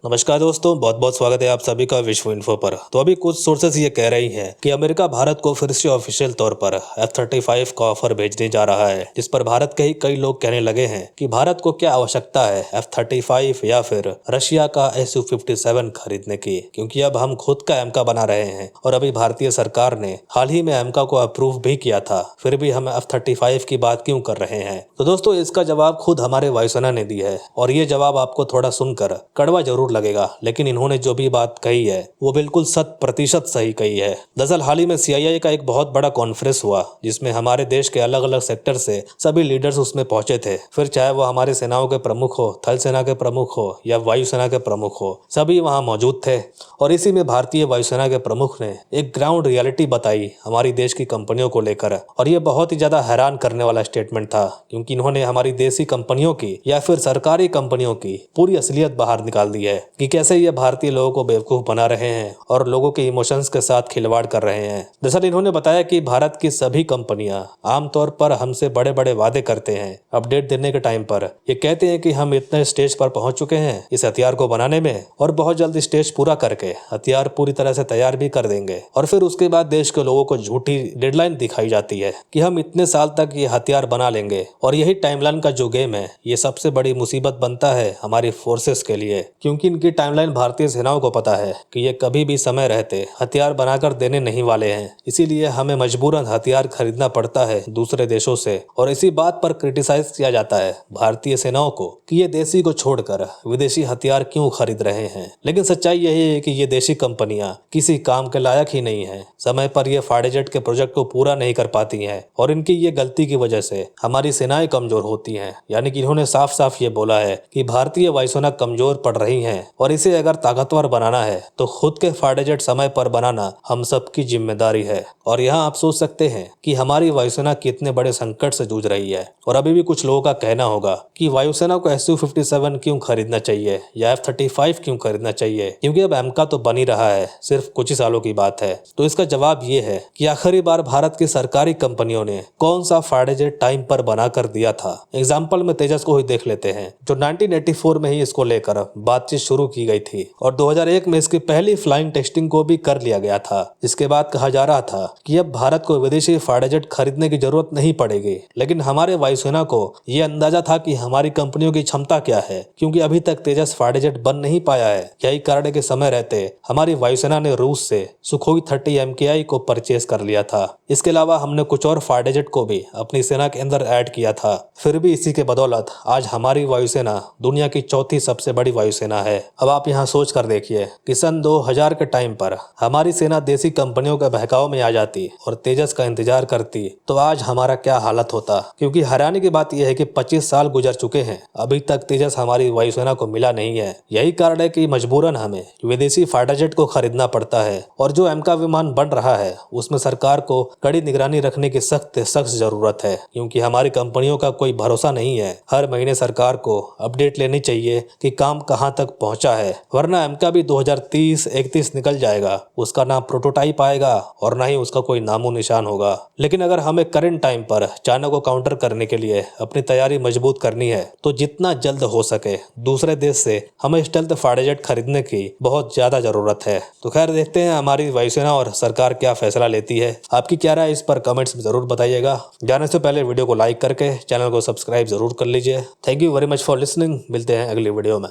नमस्कार दोस्तों, बहुत बहुत स्वागत है आप सभी का विश्व इन्फो पर। तो अभी कुछ सोर्सेस ये कह रही हैं कि अमेरिका भारत को फिर से ऑफिशियल तौर पर F-35 का ऑफर भेजने जा रहा है, जिस पर भारत के ही कई लोग कहने लगे हैं कि भारत को क्या आवश्यकता है F-35 या फिर रशिया का Su-57 खरीदने की, क्योंकि अब हम खुद का एमका बना रहे हैं और अभी भारतीय सरकार ने हाल ही में एमका को अप्रूव भी किया था, फिर भी हम F-35 की बात क्यों कर रहे हैं। तो दोस्तों, इसका जवाब खुद हमारे वायुसेना ने दिया है और ये जवाब आपको थोड़ा सुनकर कड़वा जरूर लगेगा, लेकिन इन्होंने जो भी बात कही है वो बिल्कुल 100% सही कही है। दरअसल हाल ही में CIA का एक बहुत बड़ा कॉन्फ्रेंस हुआ, जिसमें हमारे देश के अलग अलग सेक्टर से सभी लीडर्स उसमें पहुंचे थे। फिर चाहे वो हमारी सेनाओं के प्रमुख हो, थल सेना के प्रमुख हो या वायुसेना के प्रमुख हो, सभी वहां मौजूद थे। और इसी में भारतीय वायुसेना के प्रमुख ने एक ग्राउंड रियलिटी बताई हमारी देश की कंपनियों को लेकर, और ये बहुत ही ज्यादा हैरान करने वाला स्टेटमेंट था, क्योंकि इन्होंने हमारी देसी कंपनियों की या फिर सरकारी कंपनियों की पूरी असलियत बाहर निकाल दी है कि कैसे ये भारतीय लोगों को बेवकूफ बना रहे हैं और लोगों के इमोशंस के साथ खिलवाड़ कर रहे हैं। दरअसल इन्होंने बताया कि भारत की सभी कंपनियां आमतौर पर हमसे बड़े बड़े वादे करते हैं। अपडेट देने के टाइम पर ये कहते हैं कि हम इतने स्टेज पर पहुंच चुके हैं इस हथियार को बनाने में, और बहुत जल्द स्टेज पूरा करके हथियार पूरी तरह से तैयार भी कर देंगे। और फिर उसके बाद देश के लोगों को झूठी डेडलाइन दिखाई जाती है कि हम इतने साल तक ये हथियार बना लेंगे, और यही टाइमलाइन का जो गेम है ये सबसे बड़ी मुसीबत बनता है हमारी फोर्सेस के लिए, क्योंकि इनकी टाइमलाइन भारतीय सेनाओं को पता है कि ये कभी भी समय रहते हथियार बनाकर देने नहीं वाले हैं। इसीलिए हमें मजबूरन हथियार खरीदना पड़ता है दूसरे देशों से, और इसी बात पर क्रिटिसाइज किया जाता है भारतीय सेनाओं को कि ये देसी को छोड़कर विदेशी हथियार क्यों खरीद रहे हैं। लेकिन सच्चाई यही है कि ये देशी कंपनियां किसी काम के लायक ही नहीं है। समय पर ये फाइटर जेट के प्रोजेक्ट को पूरा नहीं कर पाती हैं, और इनकी ये गलती की वजह से हमारी सेनाएं कमजोर होती हैं। यानी कि इन्होंने साफ साफ ये बोला है कि भारतीय वायुसेना कमजोर पड़ रही है, और इसे अगर ताकतवर बनाना है तो खुद के फाइटर जेट समय पर बनाना हम सबकी जिम्मेदारी है। और यहाँ आप सोच सकते हैं कि हमारी वायुसेना कितने बड़े संकट से जूझ रही है। और अभी भी कुछ लोगों का कहना होगा कि वायुसेना को Su-57 क्यों खरीदना चाहिए या F-35 क्यों खरीदना चाहिए, क्योंकि अब एमका तो बन ही रहा है, सिर्फ कुछ ही सालों की बात है। तो इसका जवाब ये है कि आखिरी बार भारत की सरकारी कंपनियों ने कौन सा फाइटर जेट टाइम पर बना कर दिया था। एग्जाम्पल में तेजस को ही देख लेते हैं, जो 1984 में ही इसको लेकर बातचीत शुरू की गई थी, और 2001 में इसकी पहली फ्लाइंग टेस्टिंग को भी कर लिया गया था। इसके बाद कहा जा रहा था कि अब भारत को विदेशी फाइटर जेट खरीदने की जरूरत नहीं पड़ेगी, लेकिन हमारे वायुसेना को यह अंदाजा था कि हमारी कंपनियों की क्षमता क्या है, क्योंकि अभी तक तेजस फाइटर जेट बन नहीं पाया है। यही कारण है कि समय रहते हमारी वायुसेना ने रूस से सुखोई 30 MKI को परचेज कर लिया था। इसके अलावा हमने कुछ और फाइटर जेट को भी अपनी सेना के अंदर ऐड किया था। फिर भी इसी के बदौलत आज हमारी वायुसेना दुनिया की चौथी सबसे बड़ी वायुसेना है। अब आप यहाँ सोच कर देखिए कि सन 2000 के टाइम पर हमारी सेना देसी कंपनियों के बहकाव में आ जाती और तेजस का इंतजार करती, तो आज हमारा क्या हालत होता। क्योंकि हैरानी की बात यह है कि 25 साल गुजर चुके हैं, अभी तक तेजस हमारी वायुसेना को मिला नहीं है। यही कारण है कि मजबूरन हमें विदेशी फाइटर जेट को खरीदना पड़ता है, और जो एमका विमान बन रहा है उसमें सरकार को कड़ी निगरानी रखने की सख्त जरूरत है, क्योंकि हमारी कंपनियों का कोई भरोसा नहीं है। हर महीने सरकार को अपडेट लेनी चाहिए कि काम कहां तक पहुंचा है, वरना एमका भी 2030-31 निकल जाएगा, उसका ना प्रोटोटाइप आएगा और ना ही उसका कोई नामो निशान होगा। लेकिन अगर हमें करंट टाइम पर चाइना को काउंटर करने के लिए अपनी तैयारी मजबूत करनी है, तो जितना जल्द हो सके दूसरे देश से हमें स्टेल्थ फाइटर जेट खरीदने की बहुत ज्यादा जरूरत है। तो खैर, देखते हैं हमारी वायुसेना और सरकार क्या फैसला लेती है। आपकी क्या राय इस पर कमेंट्स में जरूर बताइएगा। जाने से पहले वीडियो को लाइक करके चैनल को सब्सक्राइब जरूर कर लीजिए। Thank you very much for listening. मिलते हैं अगली वीडियो में।